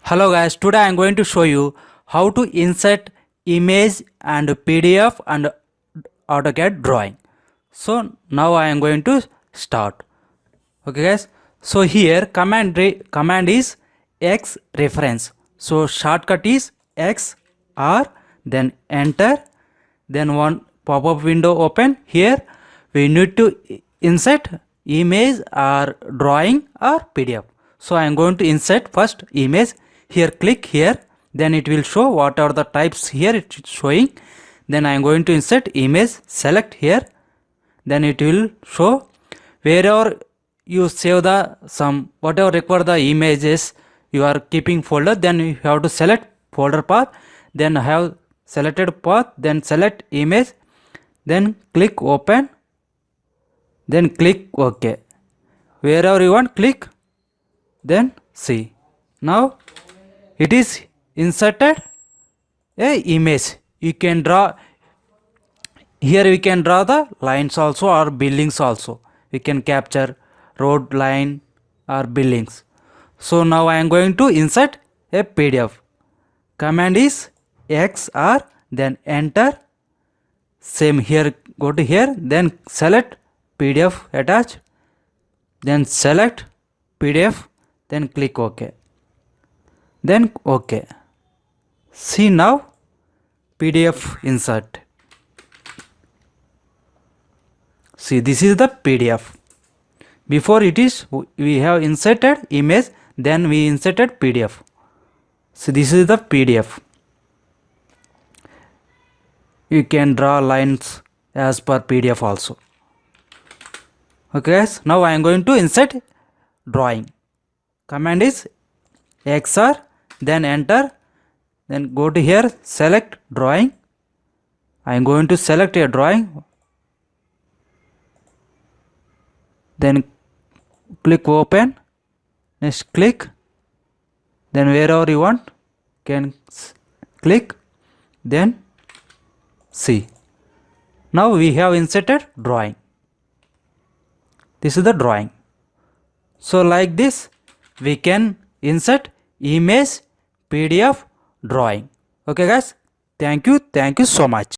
Hello guys, today I am going to show you how to insert image and PDF and AutoCAD drawing. So now I am going to start. Okay guys, so here command is X reference. So shortcut is X R, then enter, then one pop-up window open. Here we need to insert image or drawing or PDF. So I am going to insert first image. Here click here, then it will show what are the types. Here it is showing. Then I am going to insert image, select here, then it will show wherever you save the some whatever require the images you are keeping folder, then you have to select folder path, then have selected path, then select image, then click open, then click OK. Wherever you want, click, then see. Now it is inserted a image. You can draw here, we can draw the lines also or buildings also. We can capture road, line or buildings. So now I am going to insert a PDF. Command is XR, then enter. Same here, go to here, then select PDF attach, then select PDF, then click OK. Then OK. See now PDF insert. See, this is the PDF. Before it is we have inserted image, then we inserted PDF. So this is the PDF. You can draw lines as per PDF also. Okay guys, now I am going to insert drawing. Command is XR, then enter, then go to here, select drawing. I am going to select a drawing, then click open, next click, then wherever you want can click, then see. Now we have inserted drawing. This is the drawing. So like this we can insert image, PDF, drawing. Okay guys, thank you so much.